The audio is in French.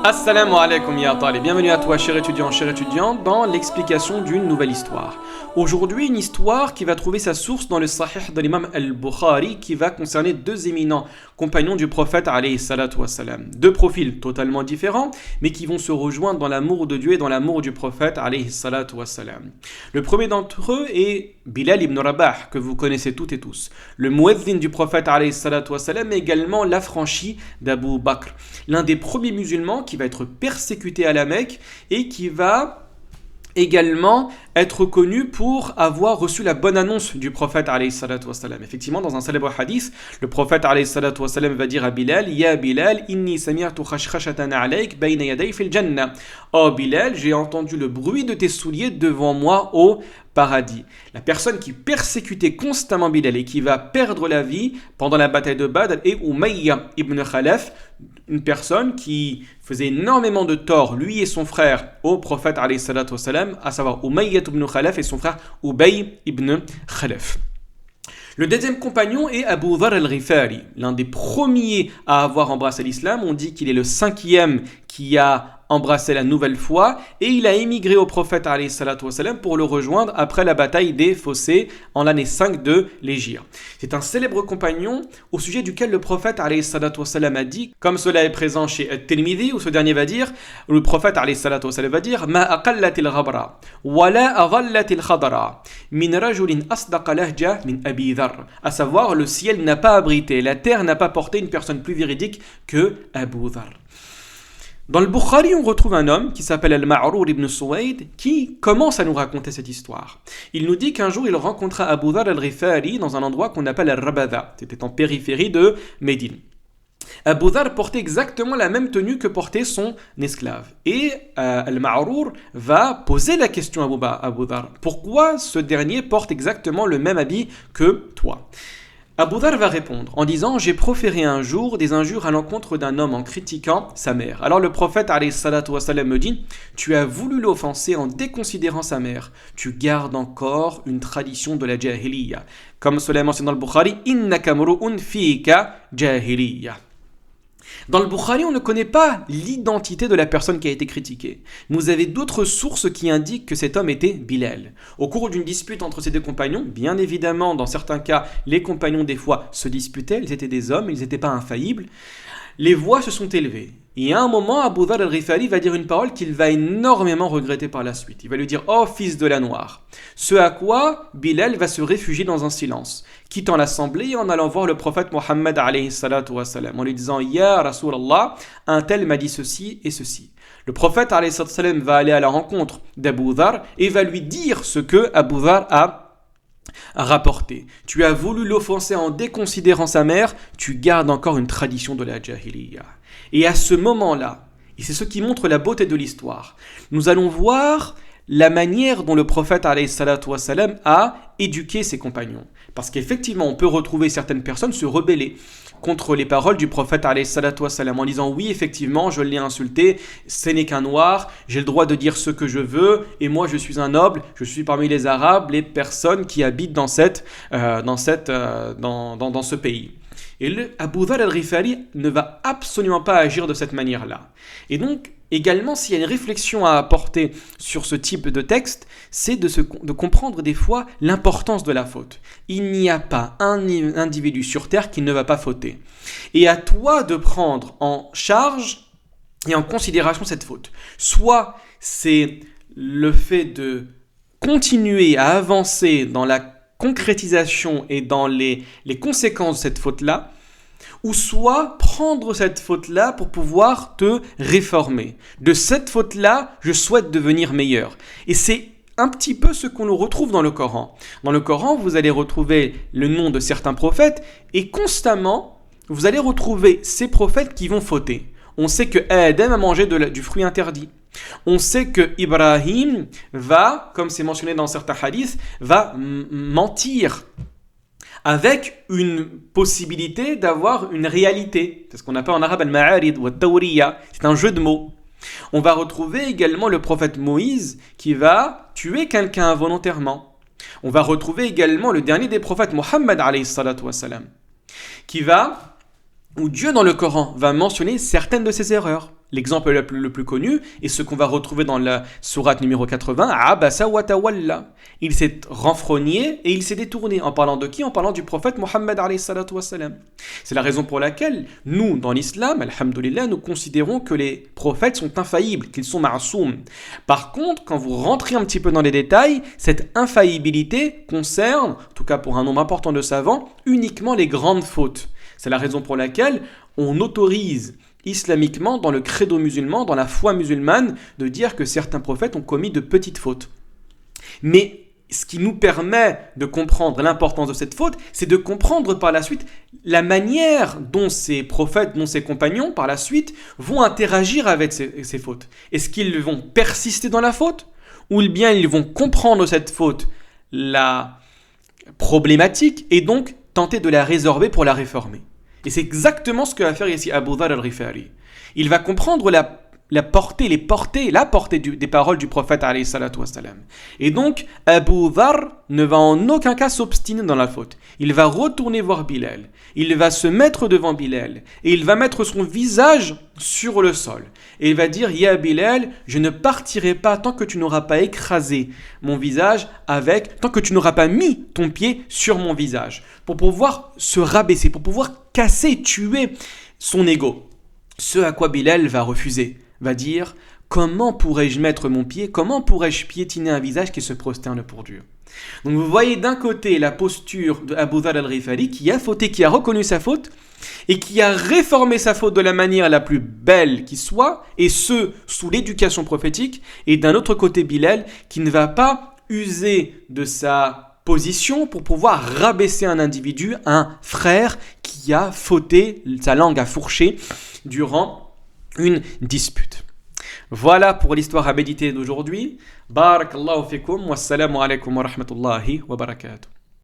Assalamu alaikum ya talib, bienvenue à toi cher étudiant, dans l'explication d'une nouvelle histoire. Aujourd'hui, une histoire qui va trouver sa source dans le Sahih de l'imam al-Bukhari qui va concerner deux éminents compagnons du prophète alayhi salatu wassalam. Deux profils totalement différents, mais qui vont se rejoindre dans l'amour de Dieu et dans l'amour du prophète alayhi salatu wassalam. Le premier d'entre eux est Bilal ibn Rabah, que vous connaissez toutes et tous. Le muezzin du prophète alayhi salatu wassalam, mais également l'affranchi d'Abu Bakr. L'un des premiers musulmans qui va être persécuté à la Mecque et qui va également être connu pour avoir reçu la bonne annonce du prophète alayhi salatu wassalam. Effectivement, dans un célèbre hadith, le prophète alayhi salatu wassalam va dire à Bilal: Ya Bilal, inni sami'tu khashkhashatan alayk bayna yaday fil jannah. Oh Bilal, j'ai entendu le bruit de tes souliers devant moi au paradis. La personne qui persécutait constamment Bilal et qui va perdre la vie pendant la bataille de Badr est Umayya ibn Khalaf, une personne qui faisait énormément de tort, lui et son frère, au prophète alayhi salatu wassalam, à savoir Umayya ibn Khalaf et son frère Ubay ibn Khalaf. Le deuxième compagnon est Abu Dharr al-Ghifari, l'un des premiers à avoir embrassé l'islam. On dit qu'il est le cinquième qui a embrassé la nouvelle foi et il a émigré au prophète alayhi salatu wassalam pour le rejoindre après la bataille des Fossés en l'année 5 de l'Hégire. C'est un célèbre compagnon au sujet duquel le prophète alayhi salatu wassalam a dit, comme cela est présent chez At-Tirmidhi, où ce dernier va dire, le prophète alayhi salatu wassalam va dire: Ma aqallatil ghabra wa la aghallatil khadra min rajulin asdaqa lahja min Abi Dharr. À savoir, le ciel n'a pas abrité, la terre n'a pas porté une personne plus véridique que Abu Dharr. Dans le Bukhari, on retrouve un homme qui s'appelle Al-Ma'rour ibn Suwayd qui commence à nous raconter cette histoire. Il nous dit qu'un jour, il rencontra Abu Dharr al-Ghifari dans un endroit qu'on appelle Al-Rabada. C'était en périphérie de Médine. Abu Dharr portait exactement la même tenue que portait son esclave. Et Al-Ma'rour va poser la question à Abu Dharr. Pourquoi ce dernier porte exactement le même habit que toi ? Abu Dharr va répondre en disant: j'ai proféré un jour des injures à l'encontre d'un homme en critiquant sa mère. Alors le prophète alayhi salatu wassalam me dit: tu as voulu l'offenser en déconsidérant sa mère. Tu gardes encore une tradition de la jahiliya. Comme cela est mentionné dans le Bukhari: innaka mru'un fika jahiliya. Dans le Bukhari, on ne connaît pas l'identité de la personne qui a été critiquée. Vous avez d'autres sources qui indiquent que cet homme était Bilal. Au cours d'une dispute entre ces deux compagnons, bien évidemment, dans certains cas, les compagnons des fois se disputaient, ils étaient des hommes, ils n'étaient pas infaillibles. Les voix se sont élevées. Et à un moment, Abu Dharr al-Ghifari va dire une parole qu'il va énormément regretter par la suite. Il va lui dire: oh fils de la noire. Ce à quoi Bilal va se réfugier dans un silence, quittant l'assemblée et en allant voir le prophète Mohammed alayhi salatu wassalam, en lui disant: Ya Rasulallah, un tel m'a dit ceci et ceci. Le prophète alayhi salatu wassalam va aller à la rencontre d'Abu Dharr et va lui dire ce que Abu Dharr a rapporté. Tu as voulu l'offenser en déconsidérant sa mère, tu gardes encore une tradition de la jahiliya. Et à ce moment-là, et c'est ce qui montre la beauté de l'histoire, nous allons voir la manière dont le prophète alayhi salatu wassalam a éduqué ses compagnons. Parce qu'effectivement, on peut retrouver certaines personnes se rebeller contre les paroles du prophète alayhi salatu wassalam en disant: oui, effectivement, je l'ai insulté, ce n'est qu'un noir, j'ai le droit de dire ce que je veux, et moi je suis un noble, je suis parmi les Arabes, les personnes qui habitent dans ce pays. Et Abu Dharr al-Ghifari ne va absolument pas agir de cette manière-là. Et donc, également, s'il y a une réflexion à apporter sur ce type de texte, c'est de comprendre des fois l'importance de la faute. Il n'y a pas un individu sur terre qui ne va pas fauter. Et à toi de prendre en charge et en considération cette faute. Soit c'est le fait de continuer à avancer dans la concrétisation et dans les conséquences de cette faute-là, ou soit prendre cette faute-là pour pouvoir te réformer. De cette faute-là, je souhaite devenir meilleur. Et c'est un petit peu ce qu'on retrouve dans le Coran. Dans le Coran, vous allez retrouver le nom de certains prophètes et constamment, vous allez retrouver ces prophètes qui vont fauter. On sait que Adam a mangé du fruit interdit. On sait que Ibrahim va, comme c'est mentionné dans certains hadiths, va mentir avec une possibilité d'avoir une réalité. C'est ce qu'on appelle en arabe al-ma'arid ou al-tawriya. C'est un jeu de mots. On va retrouver également le prophète Moïse qui va tuer quelqu'un volontairement. On va retrouver également le dernier des prophètes, Mohammed alayhi salatu wassalam, où Dieu dans le Coran va mentionner certaines de ses erreurs. l'exemple le plus connu, et ce qu'on va retrouver dans la sourate numéro 80, Abasa wa tawalla. Il s'est renfrogné et il s'est détourné. En parlant de qui? En parlant du prophète Mohammed alayhi salatu wassalam. C'est la raison pour laquelle nous, dans l'islam, alhamdoulilah, nous considérons que les prophètes sont infaillibles, qu'ils sont ma'soum. Par contre, quand vous rentrez un petit peu dans les détails, cette infaillibilité concerne, en tout cas pour un nombre important de savants, uniquement les grandes fautes. C'est la raison pour laquelle on autorise islamiquement, dans le credo musulman, dans la foi musulmane, de dire que certains prophètes ont commis de petites fautes. Mais ce qui nous permet de comprendre l'importance de cette faute, c'est de comprendre par la suite la manière dont ces prophètes, dont ces compagnons, par la suite, vont interagir avec ces fautes. Est-ce qu'ils vont persister dans la faute? Ou bien ils vont comprendre cette faute, la problématique, et donc tenter de la résorber pour la réformer. Et c'est exactement ce que va faire ici Abu Dharr al-Ghifari. Il va comprendre la portée des paroles du prophète alayhi salatu wassalam. Et donc, Abu Dharr ne va en aucun cas s'obstiner dans la faute. Il va retourner voir Bilal. Il va se mettre devant Bilal. Et il va mettre son visage sur le sol. Et il va dire, Ya Bilal, je ne partirai pas tant que tu n'auras pas écrasé mon visage tant que tu n'auras pas mis ton pied sur mon visage. Pour pouvoir se rabaisser, pour pouvoir casser, tuer son ego. Ce à quoi Bilal va refuser. Va dire, comment pourrais-je mettre mon pied, comment pourrais-je piétiner un visage qui se prosterne pour Dieu? Donc vous voyez d'un côté la posture de Abu Dharr al-Ghifari qui a fauté, qui a reconnu sa faute et qui a réformé sa faute de la manière la plus belle qui soit, et ce, sous l'éducation prophétique, et d'un autre côté Bilal qui ne va pas user de sa position pour pouvoir rabaisser un individu, un frère qui a fauté, sa langue a fourché durant une dispute. Voilà pour l'histoire à méditer d'aujourd'hui. Barakallahu fikum, wassalamu alaikum wa rahmatullahi wa barakatuh.